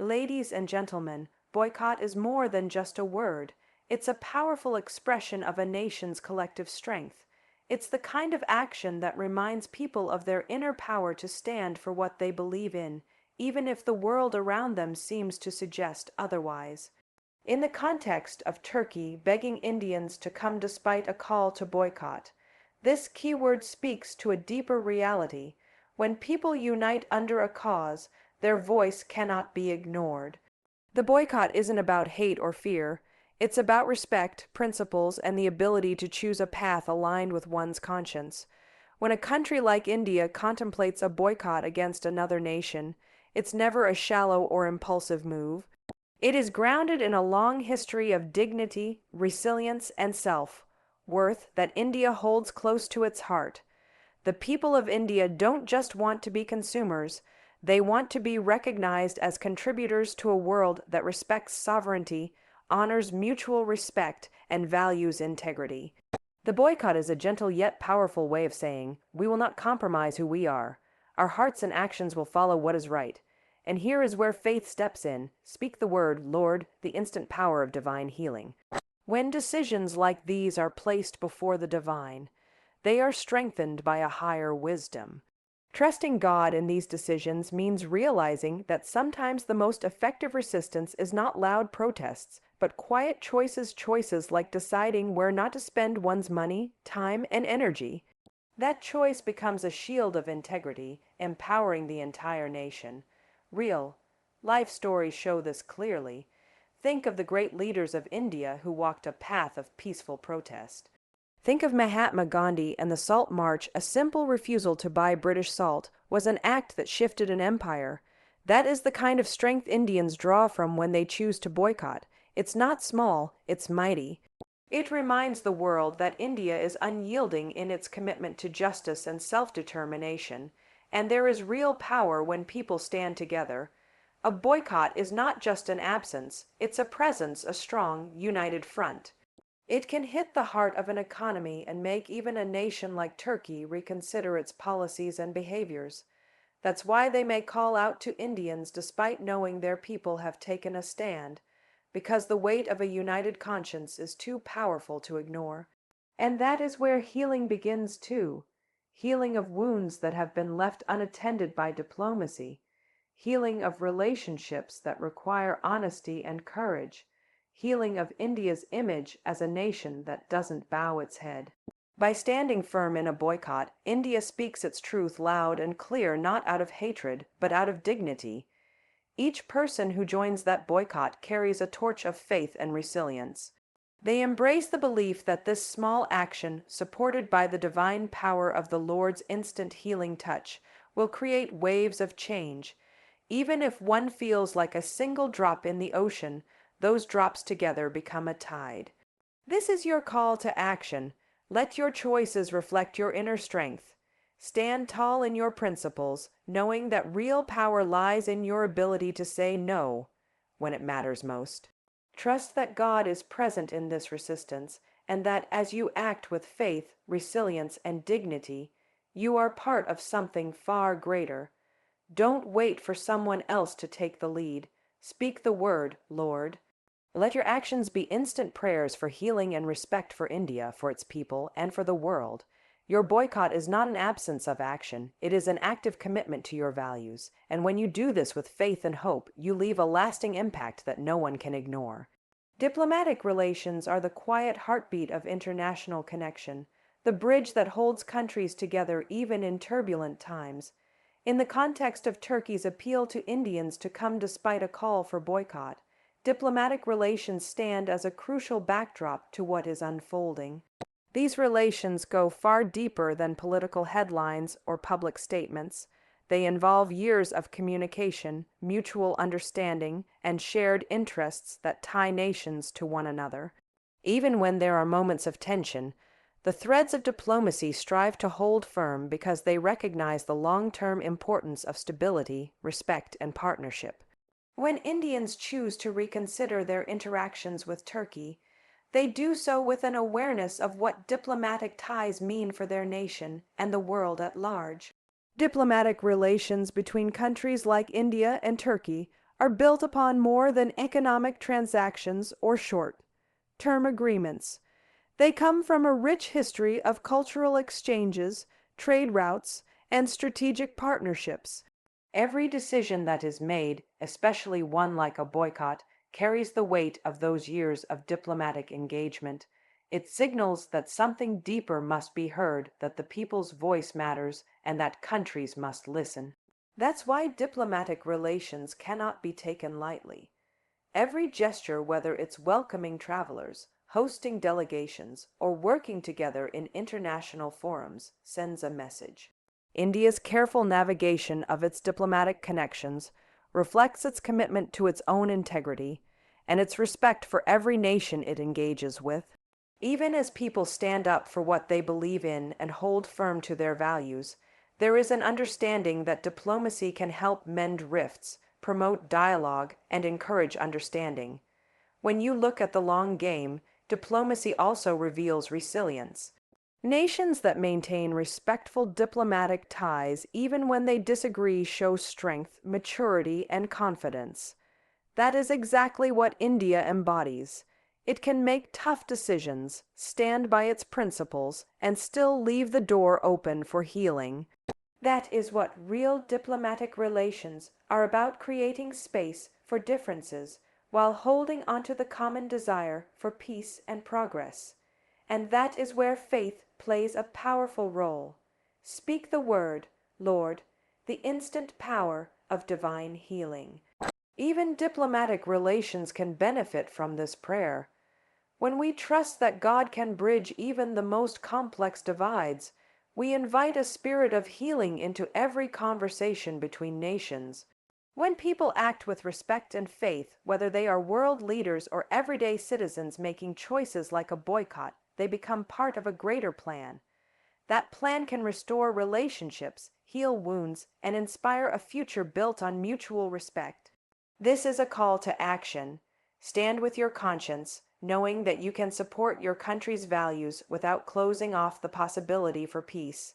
Ladies and gentlemen, boycott is more than just a word. It's a powerful expression of a nation's collective strength. It's the kind of action that reminds people of their inner power to stand for what they believe in, even if the world around them seems to suggest otherwise. In the context of Turkey begging Indians to come despite a call to boycott, this keyword speaks to a deeper reality. When people unite under a cause, their voice cannot be ignored. The boycott isn't about hate or fear. It's about respect, principles, and the ability to choose a path aligned with one's conscience. When a country like India contemplates a boycott against another nation, it's never a shallow or impulsive move. It is grounded in a long history of dignity, resilience, and self-worth that India holds close to its heart. The people of India don't just want to be consumers, they want to be recognized as contributors to a world that respects sovereignty, honors mutual respect, and values integrity. The boycott is a gentle yet powerful way of saying, we will not compromise who we are. Our hearts and actions will follow what is right. And here is where faith steps in. Speak the word, Lord, the instant power of divine healing. When decisions like these are placed before the divine, they are strengthened by a higher wisdom. Trusting God in these decisions means realizing that sometimes the most effective resistance is not loud protests, but quiet choices like deciding where not to spend one's money, time, and energy. That choice becomes a shield of integrity, empowering the entire nation. Real life stories show this clearly. Think of the great leaders of India who walked a path of peaceful protest. Think of Mahatma Gandhi and the Salt March. A simple refusal to buy British salt was an act that shifted an empire. That is the kind of strength Indians draw from when they choose to boycott. It's not small, it's mighty. It reminds the world that India is unyielding in its commitment to justice and self-determination. And there is real power when people stand together. A boycott is not just an absence, it's a presence, a strong, united front. It can hit the heart of an economy and make even a nation like Turkey reconsider its policies and behaviors. That's why they may call out to Indians despite knowing their people have taken a stand, because the weight of a united conscience is too powerful to ignore. And that is where healing begins too. Healing of wounds that have been left unattended by diplomacy, healing of relationships that require honesty and courage, healing of India's image as a nation that doesn't bow its head. By standing firm in a boycott, India speaks its truth loud and clear, not out of hatred, but out of dignity. Each person who joins that boycott carries a torch of faith and resilience. They embrace the belief that this small action, supported by the divine power of the Lord's instant healing touch, will create waves of change. Even if one feels like a single drop in the ocean, those drops together become a tide. This is your call to action. Let your choices reflect your inner strength. Stand tall in your principles, knowing that real power lies in your ability to say no when it matters most. Trust that God is present in this resistance, and that as you act with faith, resilience, and dignity, you are part of something far greater. Don't wait for someone else to take the lead. Speak the word, Lord. Let your actions be instant prayers for healing and respect for India, for its people, and for the world. Your boycott is not an absence of action. It is an active commitment to your values. And when you do this with faith and hope, you leave a lasting impact that no one can ignore. Diplomatic relations are the quiet heartbeat of international connection, the bridge that holds countries together even in turbulent times. In the context of Turkey's appeal to Indians to come despite a call for boycott, diplomatic relations stand as a crucial backdrop to what is unfolding. These relations go far deeper than political headlines or public statements. They involve years of communication, mutual understanding, and shared interests that tie nations to one another. Even when there are moments of tension, the threads of diplomacy strive to hold firm because they recognize the long-term importance of stability, respect, and partnership. When Indians choose to reconsider their interactions with Turkey, they do so with an awareness of what diplomatic ties mean for their nation and the world at large. Diplomatic relations between countries like India and Turkey are built upon more than economic transactions or short-term agreements. They come from a rich history of cultural exchanges, trade routes, and strategic partnerships. Every decision that is made, especially one like a boycott, carries the weight of those years of diplomatic engagement. It signals that something deeper must be heard, that the people's voice matters, and that countries must listen. That's why diplomatic relations cannot be taken lightly. Every gesture, whether it's welcoming travelers, hosting delegations, or working together in international forums, sends a message. India's careful navigation of its diplomatic connections reflects its commitment to its own integrity and its respect for every nation it engages with. Even as people stand up for what they believe in and hold firm to their values, there is an understanding that diplomacy can help mend rifts, promote dialogue, and encourage understanding. When you look at the long game, diplomacy also reveals resilience. Nations that maintain respectful diplomatic ties even when they disagree show strength, maturity, and confidence. That is exactly what India embodies. It can make tough decisions, stand by its principles, and still leave the door open for healing. That is what real diplomatic relations are about, creating space for differences while holding onto the common desire for peace and progress. And that is where faith plays a powerful role. Speak the word, Lord, the instant power of divine healing. Even diplomatic relations can benefit from this prayer. When we trust that God can bridge even the most complex divides, we invite a spirit of healing into every conversation between nations. When people act with respect and faith, whether they are world leaders or everyday citizens making choices like a boycott, they become part of a greater plan. That plan can restore relationships, heal wounds, and inspire a future built on mutual respect. This is a call to action. Stand with your conscience, knowing that you can support your country's values without closing off the possibility for peace.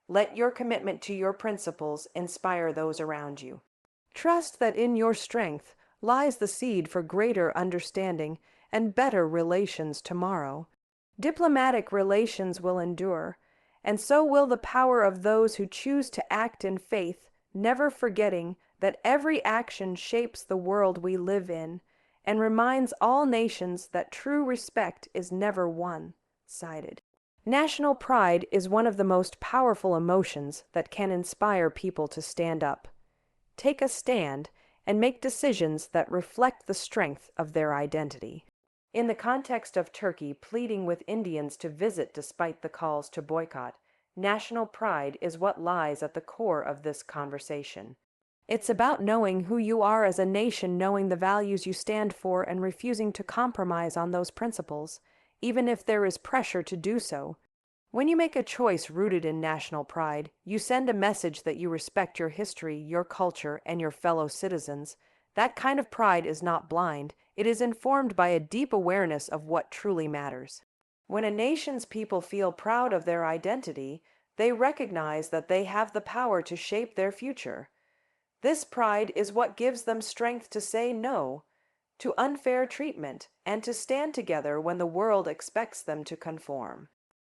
Let your commitment to your principles inspire those around you. Trust that in your strength lies the seed for greater understanding and better relations tomorrow. Diplomatic relations will endure, and so will the power of those who choose to act in faith, never forgetting that every action shapes the world we live in and reminds all nations that true respect is never one-sided. National pride is one of the most powerful emotions that can inspire people to stand up, take a stand, and make decisions that reflect the strength of their identity. In the context of Turkey pleading with Indians to visit despite the calls to boycott, national pride is what lies at the core of this conversation. It's about knowing who you are as a nation, knowing the values you stand for, and refusing to compromise on those principles, even if there is pressure to do so. When you make a choice rooted in national pride, you send a message that you respect your history, your culture, and your fellow citizens. That kind of pride is not blind. It is informed by a deep awareness of what truly matters. When a nation's people feel proud of their identity, they recognize that they have the power to shape their future. This pride is what gives them strength to say no to unfair treatment and to stand together when the world expects them to conform.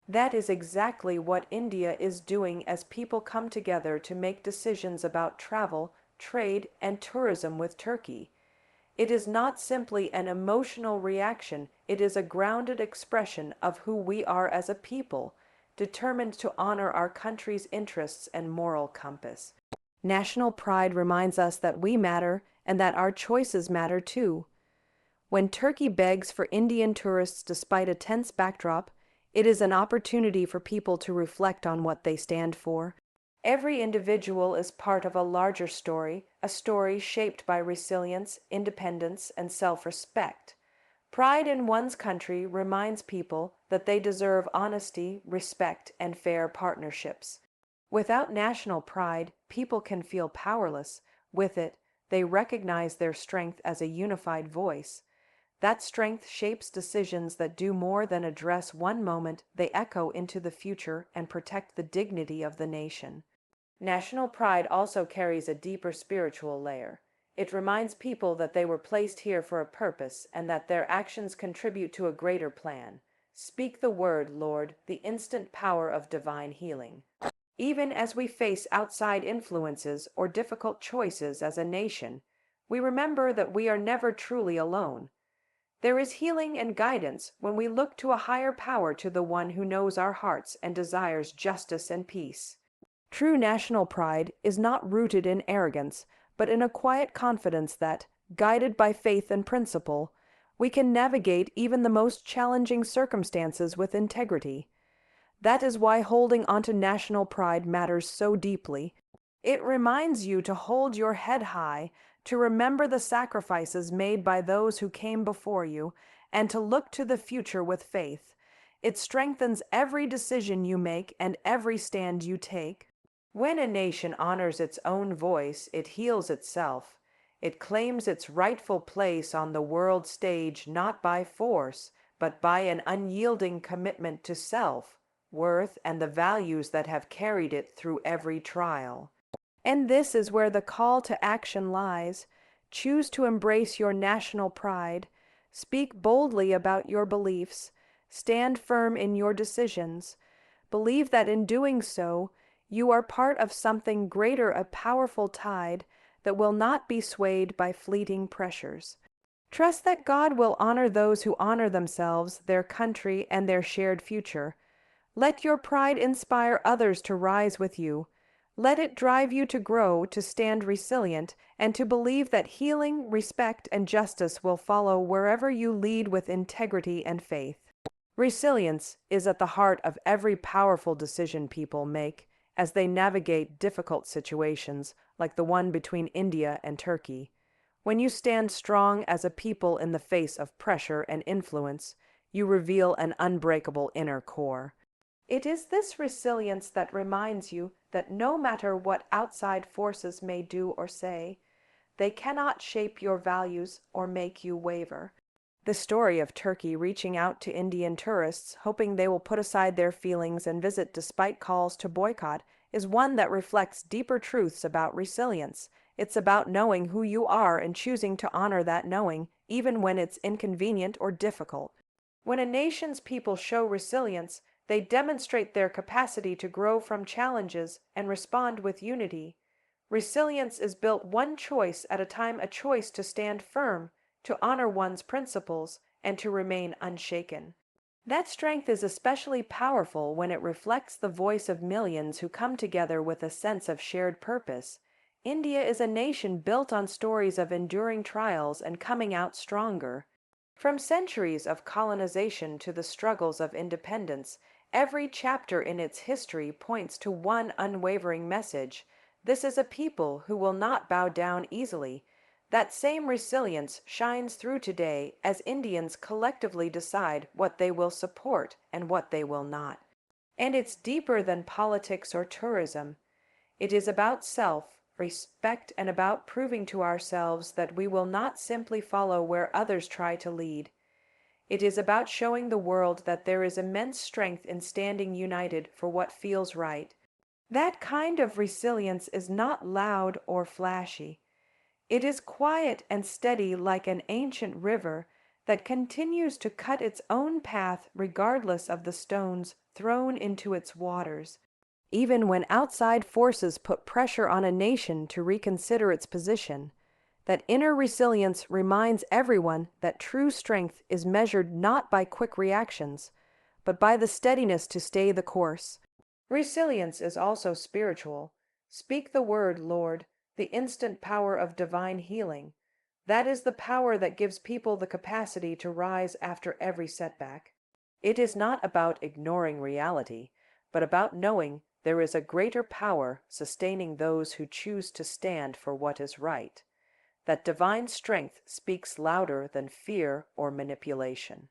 That is exactly what India is doing as people come together to make decisions about travel, trade, and tourism with Turkey. It is not simply an emotional reaction, it is a grounded expression of who we are as a people, determined to honor our country's interests and moral compass. National pride reminds us that we matter and that our choices matter too. When Turkey begs for Indian tourists despite a tense backdrop, it is an opportunity for people to reflect on what they stand for. Every individual is part of a larger story, a story shaped by resilience, independence, and self-respect. Pride in one's country reminds people that they deserve honesty, respect, and fair partnerships. Without national pride, people can feel powerless. With it, they recognize their strength as a unified voice. That strength shapes decisions that do more than address one moment, they echo into the future and protect the dignity of the nation. National pride also carries a deeper spiritual layer. It reminds people that they were placed here for a purpose and that their actions contribute to a greater plan. Speak the word, Lord, the instant power of divine healing. Even as we face outside influences or difficult choices as a nation, we remember that we are never truly alone. There is healing and guidance when we look to a higher power, to the one who knows our hearts and desires justice and peace. True national pride is not rooted in arrogance, but in a quiet confidence that, guided by faith and principle, we can navigate even the most challenging circumstances with integrity. That is why holding onto national pride matters so deeply. It reminds you to hold your head high, to remember the sacrifices made by those who came before you, and to look to the future with faith. It strengthens every decision you make and every stand you take. When a nation honors its own voice, it heals itself. It claims its rightful place on the world stage not by force, but by an unyielding commitment to self, worth, and the values that have carried it through every trial. And this is where the call to action lies. Choose to embrace your national pride. Speak boldly about your beliefs. Stand firm in your decisions. Believe that in doing so, you are part of something greater, a powerful tide that will not be swayed by fleeting pressures. Trust that God will honor those who honor themselves, their country, and their shared future. Let your pride inspire others to rise with you. Let it drive you to grow, to stand resilient, and to believe that healing, respect, and justice will follow wherever you lead with integrity and faith. Resilience is at the heart of every powerful decision people make as they navigate difficult situations like the one between India and Turkey. When you stand strong as a people in the face of pressure and influence, you reveal an unbreakable inner core. It is this resilience that reminds you that no matter what outside forces may do or say, they cannot shape your values or make you waver. The story of Turkey reaching out to Indian tourists, hoping they will put aside their feelings and visit despite calls to boycott, is one that reflects deeper truths about resilience. It's about knowing who you are and choosing to honor that knowing, even when it's inconvenient or difficult. When a nation's people show resilience, they demonstrate their capacity to grow from challenges and respond with unity. Resilience is built one choice at a time, a choice to stand firm, to honor one's principles, and to remain unshaken. That strength is especially powerful when it reflects the voice of millions who come together with a sense of shared purpose. India is a nation built on stories of enduring trials and coming out stronger. From centuries of colonization to the struggles of independence, every chapter in its history points to one unwavering message: this is a people who will not bow down easily. That same resilience shines through today as Indians collectively decide what they will support and what they will not. And it's deeper than politics or tourism. It is about self-respect and about proving to ourselves that we will not simply follow where others try to lead. It is about showing the world that there is immense strength in standing united for what feels right. That kind of resilience is not loud or flashy. It is quiet and steady, like an ancient river that continues to cut its own path regardless of the stones thrown into its waters. Even when outside forces put pressure on a nation to reconsider its position, that inner resilience reminds everyone that true strength is measured not by quick reactions, but by the steadiness to stay the course. Resilience is also spiritual. Speak the word, Lord, the instant power of divine healing. That is the power that gives people the capacity to rise after every setback. It is not about ignoring reality, but about knowing there is a greater power sustaining those who choose to stand for what is right. That divine strength speaks louder than fear or manipulation.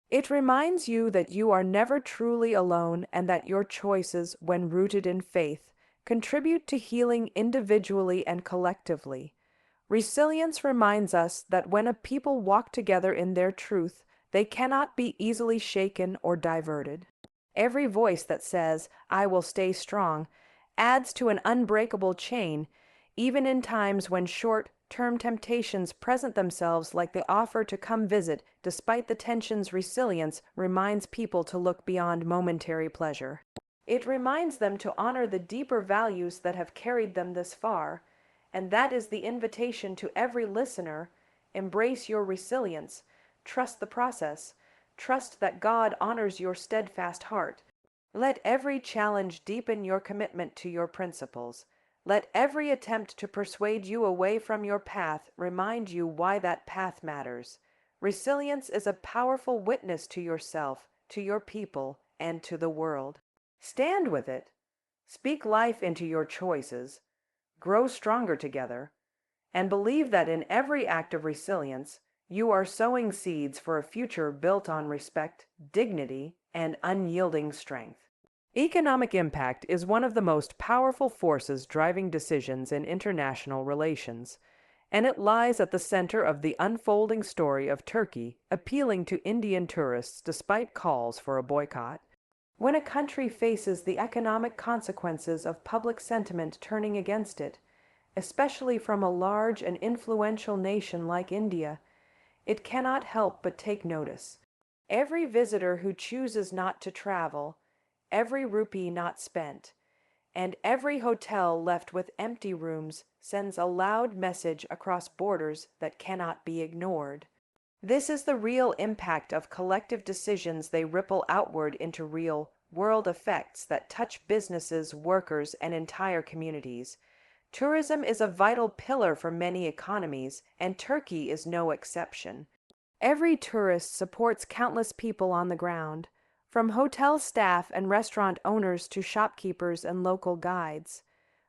It reminds you that you are never truly alone and that your choices, when rooted in faith, contribute to healing individually and collectively. Resilience reminds us that when a people walk together in their truth, they cannot be easily shaken or diverted. Every voice that says, "I will stay strong," adds to an unbreakable chain, even in times when short, short-term temptations present themselves like the offer to come visit. Despite the tensions, resilience reminds people to look beyond momentary pleasure. It reminds them to honor the deeper values that have carried them this far, and that is the invitation to every listener. Embrace your resilience, trust the process, trust that God honors your steadfast heart. Let every challenge deepen your commitment to your principles. Let every attempt to persuade you away from your path remind you why that path matters. Resilience is a powerful witness to yourself, to your people, and to the world. Stand with it. Speak life into your choices. Grow stronger together. And believe that in every act of resilience, you are sowing seeds for a future built on respect, dignity, and unyielding strength. Economic impact is one of the most powerful forces driving decisions in international relations, and it lies at the center of the unfolding story of Turkey appealing to Indian tourists despite calls for a boycott. When a country faces the economic consequences of public sentiment turning against it, especially from a large and influential nation like India, it cannot help but take notice. Every visitor who chooses not to travel, every rupee not spent, and every hotel left with empty rooms sends a loud message across borders that cannot be ignored. This is the real impact of collective decisions. They ripple outward into real world effects that touch businesses, workers, and entire communities. Tourism is a vital pillar for many economies, and Turkey is no exception. Every tourist supports countless people on the ground, from hotel staff and restaurant owners to shopkeepers and local guides.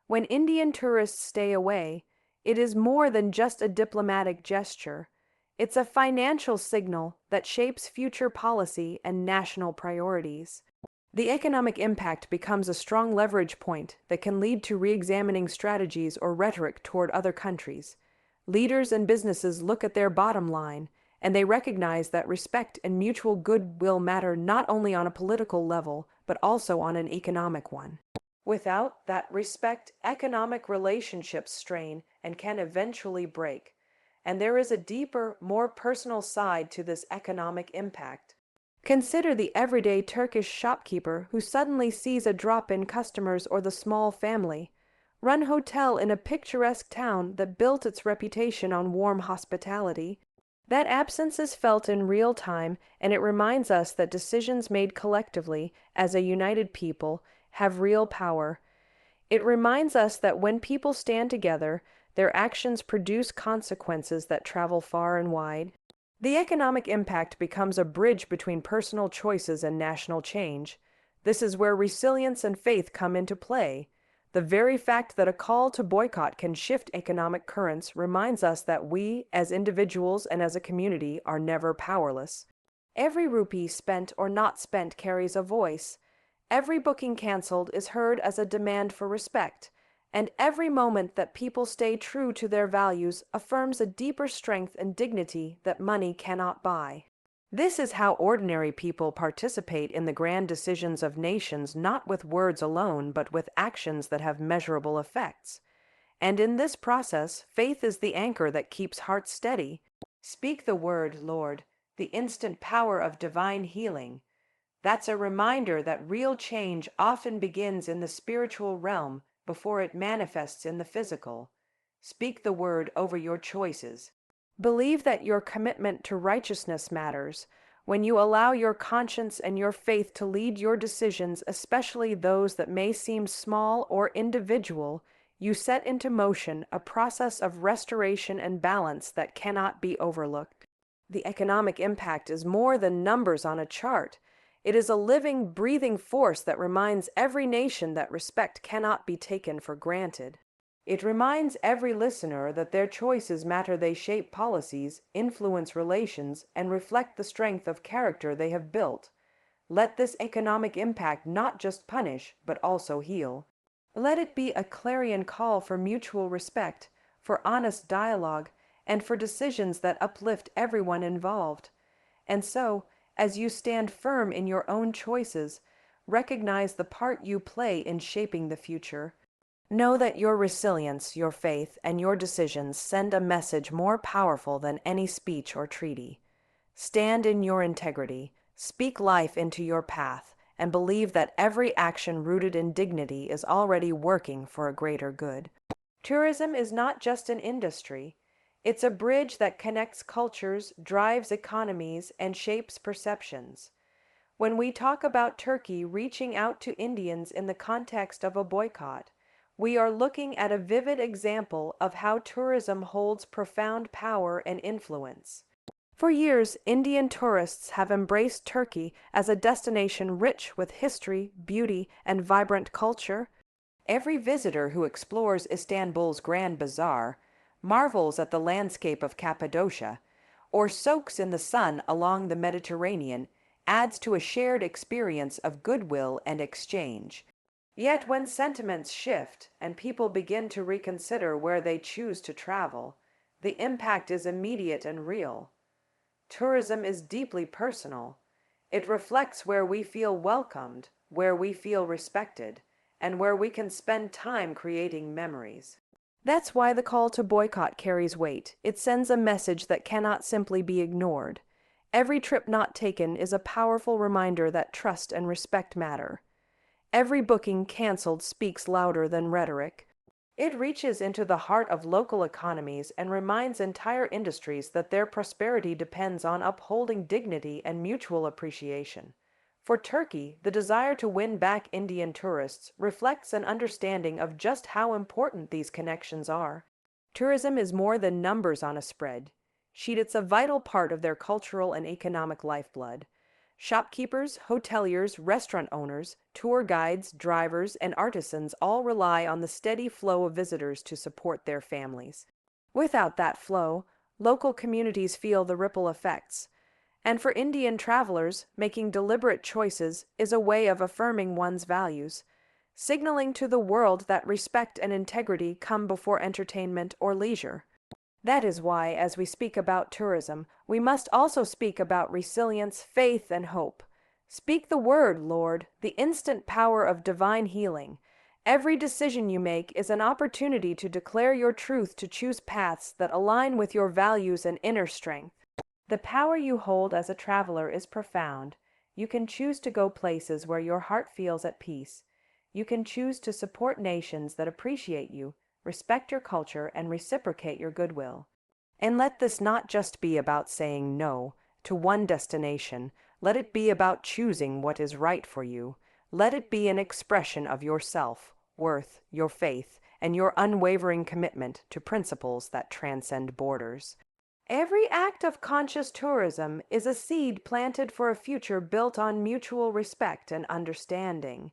When Indian tourists stay away, it is more than just a diplomatic gesture. It's a financial signal that shapes future policy and national priorities. The economic impact becomes a strong leverage point that can lead to re-examining strategies or rhetoric toward other countries. Leaders and businesses look at their bottom line, and they recognize that respect and mutual goodwill matter not only on a political level, but also on an economic one. Without that respect, economic relationships strain and can eventually break. And there is a deeper, more personal side to this economic impact. Consider the everyday Turkish shopkeeper who suddenly sees a drop in customers, or the small family-run hotel in a picturesque town that built its reputation on warm hospitality. That absence is felt in real time, and it reminds us that decisions made collectively, as a united people, have real power. It reminds us that when people stand together, their actions produce consequences that travel far and wide. The economic impact becomes a bridge between personal choices and national change. This is where resilience and faith come into play. The very fact that a call to boycott can shift economic currents reminds us that we, as individuals and as a community, are never powerless. Every rupee spent or not spent carries a voice. Every booking canceled is heard as a demand for respect. And every moment that people stay true to their values affirms a deeper strength and dignity that money cannot buy. This is how ordinary people participate in the grand decisions of nations, not with words alone, but with actions that have measurable effects. And in this process, faith is the anchor that keeps hearts steady. Speak the word, Lord, the instant power of divine healing. That's a reminder that real change often begins in the spiritual realm before it manifests in the physical. Speak the word over your choices. Believe that your commitment to righteousness matters. When you allow your conscience and your faith to lead your decisions, especially those that may seem small or individual, you set into motion a process of restoration and balance that cannot be overlooked. The economic impact is more than numbers on a chart. It is a living, breathing force that reminds every nation that respect cannot be taken for granted. It reminds every listener that their choices matter. They shape policies, influence relations, and reflect the strength of character they have built. Let this economic impact not just punish, but also heal. Let it be a clarion call for mutual respect, for honest dialogue, and for decisions that uplift everyone involved. And so, as you stand firm in your own choices, recognize the part you play in shaping the future. Know that your resilience, your faith, and your decisions send a message more powerful than any speech or treaty. Stand in your integrity, speak life into your path, and believe that every action rooted in dignity is already working for a greater good. Tourism is not just an industry. It's a bridge that connects cultures, drives economies, and shapes perceptions. When we talk about Turkey reaching out to Indians in the context of a boycott, we are looking at a vivid example of how tourism holds profound power and influence. For years, Indian tourists have embraced Turkey as a destination rich with history, beauty, and vibrant culture. Every visitor who explores Istanbul's Grand Bazaar, marvels at the landscape of Cappadocia, or soaks in the sun along the Mediterranean adds to a shared experience of goodwill and exchange. Yet when sentiments shift and people begin to reconsider where they choose to travel, the impact is immediate and real. Tourism is deeply personal. It reflects where we feel welcomed, where we feel respected, and where we can spend time creating memories. That's why the call to boycott carries weight. It sends a message that cannot simply be ignored. Every trip not taken is a powerful reminder that trust and respect matter. Every booking canceled speaks louder than rhetoric. It reaches into the heart of local economies and reminds entire industries that their prosperity depends on upholding dignity and mutual appreciation. For Turkey, the desire to win back Indian tourists reflects an understanding of just how important these connections are. Tourism is more than numbers on a spreadsheet. It's a vital part of their cultural and economic lifeblood. Shopkeepers, hoteliers, restaurant owners, tour guides, drivers, and artisans all rely on the steady flow of visitors to support their families. Without that flow, local communities feel the ripple effects. And for Indian travelers, making deliberate choices is a way of affirming one's values, signaling to the world that respect and integrity come before entertainment or leisure. That is why, as we speak about tourism, we must also speak about resilience, faith, and hope. Speak the word, Lord, the instant power of divine healing. Every decision you make is an opportunity to declare your truth, to choose paths that align with your values and inner strength. The power you hold as a traveler is profound. You can choose to go places where your heart feels at peace. You can choose to support nations that appreciate you, respect your culture, and reciprocate your goodwill. And let this not just be about saying no to one destination. Let it be about choosing what is right for you. Let it be an expression of your self-worth, your faith, and your unwavering commitment to principles that transcend borders. Every act of conscious tourism is a seed planted for a future built on mutual respect and understanding.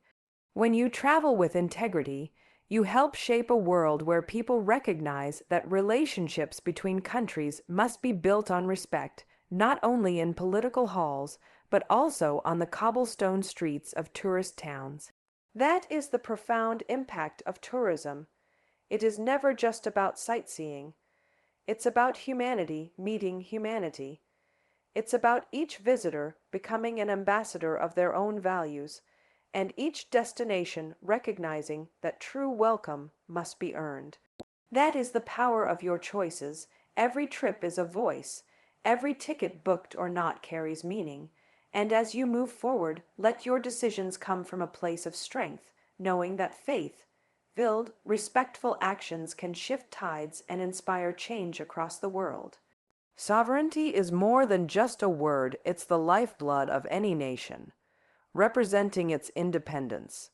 When you travel with integrity, you help shape a world where people recognize that relationships between countries must be built on respect, not only in political halls, but also on the cobblestone streets of tourist towns. That is the profound impact of tourism. It is never just about sightseeing. It's about humanity meeting humanity. It's about each visitor becoming an ambassador of their own values, and each destination recognizing that true welcome must be earned. That is the power of your choices. Every trip is a voice. Every ticket booked or not carries meaning. And as you move forward, let your decisions come from a place of strength, knowing that faith-filled, respectful actions can shift tides and inspire change across the world. Sovereignty is more than just a word, it's the lifeblood of any nation, representing its independence,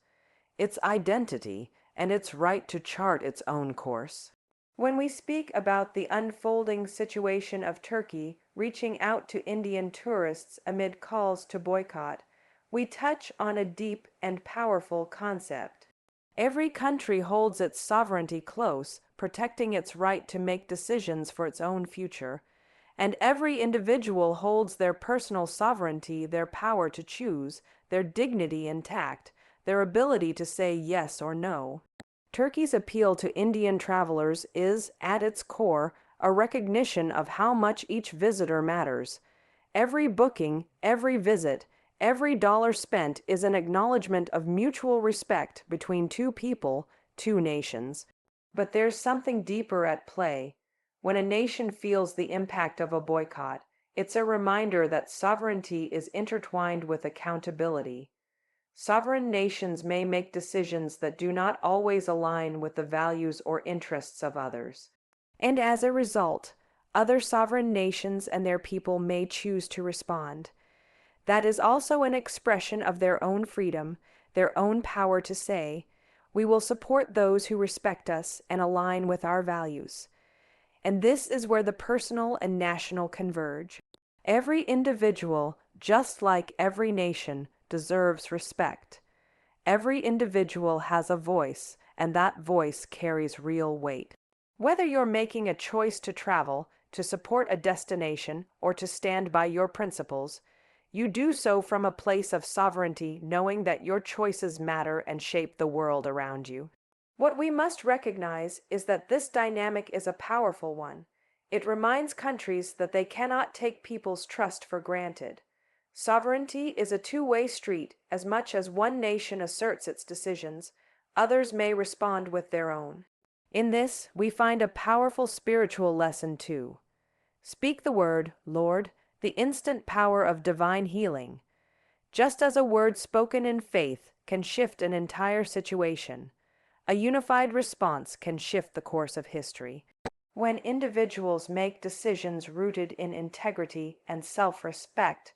its identity, and its right to chart its own course. When we speak about the unfolding situation of Turkey reaching out to Indian tourists amid calls to boycott, we touch on a deep and powerful concept. Every country holds its sovereignty close, protecting its right to make decisions for its own future, and every individual holds their personal sovereignty, their power to choose, their dignity intact, their ability to say yes or no. Turkey's appeal to Indian travelers is, at its core, a recognition of how much each visitor matters. Every booking, every visit, every dollar spent is an acknowledgement of mutual respect between two people, two nations. But there's something deeper at play. When a nation feels the impact of a boycott, it's a reminder that sovereignty is intertwined with accountability. Sovereign nations may make decisions that do not always align with the values or interests of others. And as a result, other sovereign nations and their people may choose to respond. That is also an expression of their own freedom, their own power to say, "We will support those who respect us and align with our values." And this is where the personal and national converge. Every individual, just like every nation, deserves respect. Every individual has a voice, and that voice carries real weight. Whether you're making a choice to travel, to support a destination, or to stand by your principles, you do so from a place of sovereignty, knowing that your choices matter and shape the world around you. What we must recognize is that this dynamic is a powerful one. It reminds countries that they cannot take people's trust for granted. Sovereignty is a two-way street. As much as one nation asserts its decisions, others may respond with their own. In this, we find a powerful spiritual lesson too. Speak the word, Lord, the instant power of divine healing. Just as a word spoken in faith can shift an entire situation, a unified response can shift the course of history. When individuals make decisions rooted in integrity and self-respect,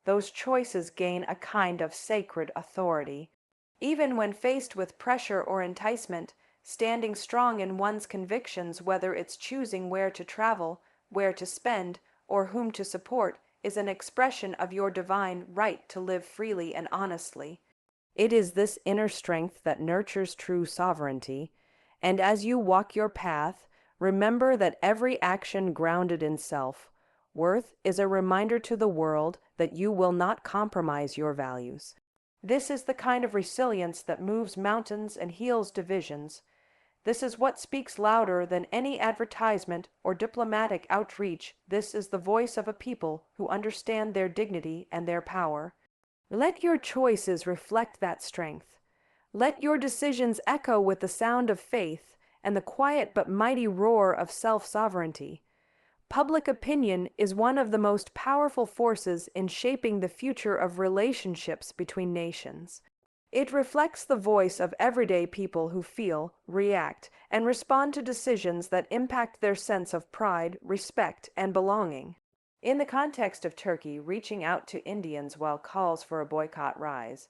those choices gain a kind of sacred authority. Even when faced with pressure or enticement, standing strong in one's convictions, whether it's choosing where to travel, where to spend, or whom to support, is an expression of your divine right to live freely and honestly. It is this inner strength that nurtures true sovereignty, and as you walk your path, remember that every action grounded in self-worth is a reminder to the world that you will not compromise your values. This is the kind of resilience that moves mountains and heals divisions. This is what speaks louder than any advertisement or diplomatic outreach. This is the voice of a people who understand their dignity and their power. Let your choices reflect that strength. Let your decisions echo with the sound of faith and the quiet but mighty roar of self-sovereignty. Public opinion is one of the most powerful forces in shaping the future of relationships between nations. It reflects the voice of everyday people who feel, react, and respond to decisions that impact their sense of pride, respect, and belonging. In the context of Turkey reaching out to Indians while calls for a boycott rise,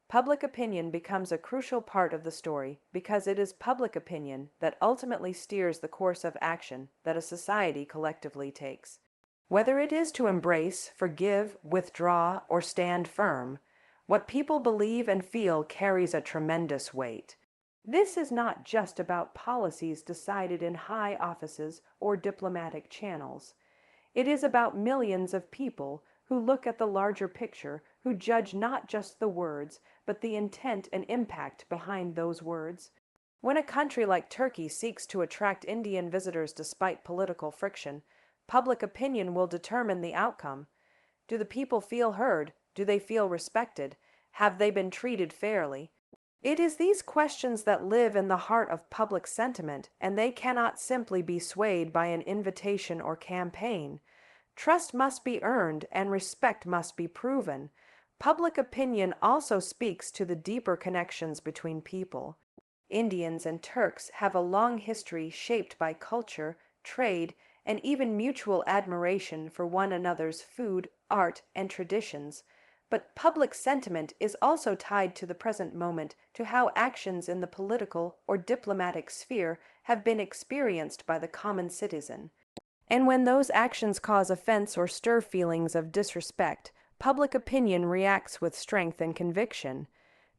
public opinion becomes a crucial part of the story because it is public opinion that ultimately steers the course of action that a society collectively takes. Whether it is to embrace, forgive, withdraw, or stand firm, what people believe and feel carries a tremendous weight. This is not just about policies decided in high offices or diplomatic channels. It is about millions of people who look at the larger picture, who judge not just the words, but the intent and impact behind those words. When a country like Turkey seeks to attract Indian visitors despite political friction, public opinion will determine the outcome. Do the people feel heard? Do they feel respected? Have they been treated fairly? It is these questions that live in the heart of public sentiment, and they cannot simply be swayed by an invitation or campaign. Trust must be earned and respect must be proven. Public opinion also speaks to the deeper connections between people. Indians and Turks have a long history shaped by culture, trade, and even mutual admiration for one another's food, art, and traditions. But public sentiment is also tied to the present moment, to how actions in the political or diplomatic sphere have been experienced by the common citizen. And when those actions cause offense or stir feelings of disrespect, public opinion reacts with strength and conviction.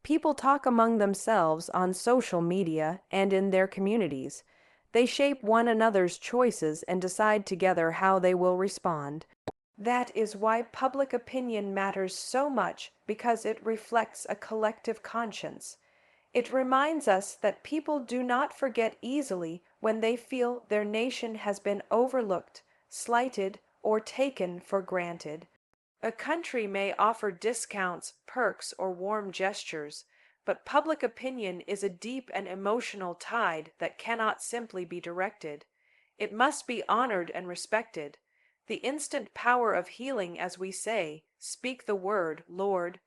People talk among themselves on social media and in their communities. They shape one another's choices and decide together how they will respond. That is why public opinion matters so much, because it reflects a collective conscience. It reminds us that people do not forget easily when they feel their nation has been overlooked, slighted, or taken for granted. A country may offer discounts, perks, or warm gestures, But public opinion is a deep and emotional tide that cannot simply be directed. It must be honored and respected. The instant power of healing, as we say, speak the word, Lord.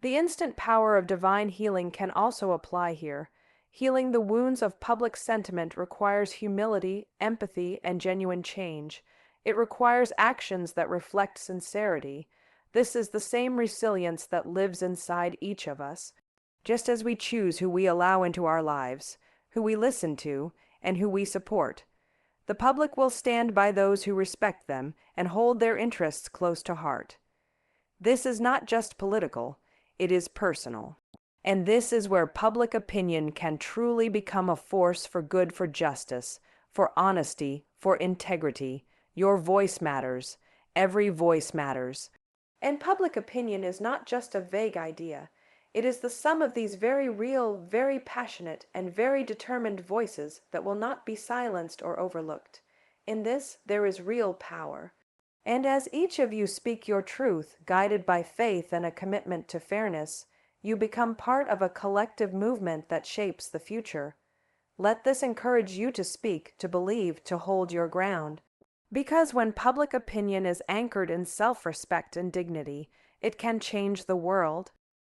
The instant power of divine healing can also apply here. Healing the wounds of public sentiment requires humility, empathy, and genuine change. It requires actions that reflect sincerity. This is the same resilience that lives inside each of us. Just as we choose who we allow into our lives, who we listen to, and who we support, the public will stand by those who respect them and hold their interests close to heart. This is not just political, it is personal. And this is where public opinion can truly become a force for good, for justice, for honesty, for integrity. Your voice matters. Every voice matters. And public opinion is not just a vague idea. It is the sum of these very real, very passionate, and very determined voices that will not be silenced or overlooked. In this, there is real power. And as each of you speak your truth, guided by faith and a commitment to fairness, you become part of a collective movement that shapes the future. Let this encourage you to speak, to believe, to hold your ground. Because when public opinion is anchored in self-respect and dignity, it can change the world.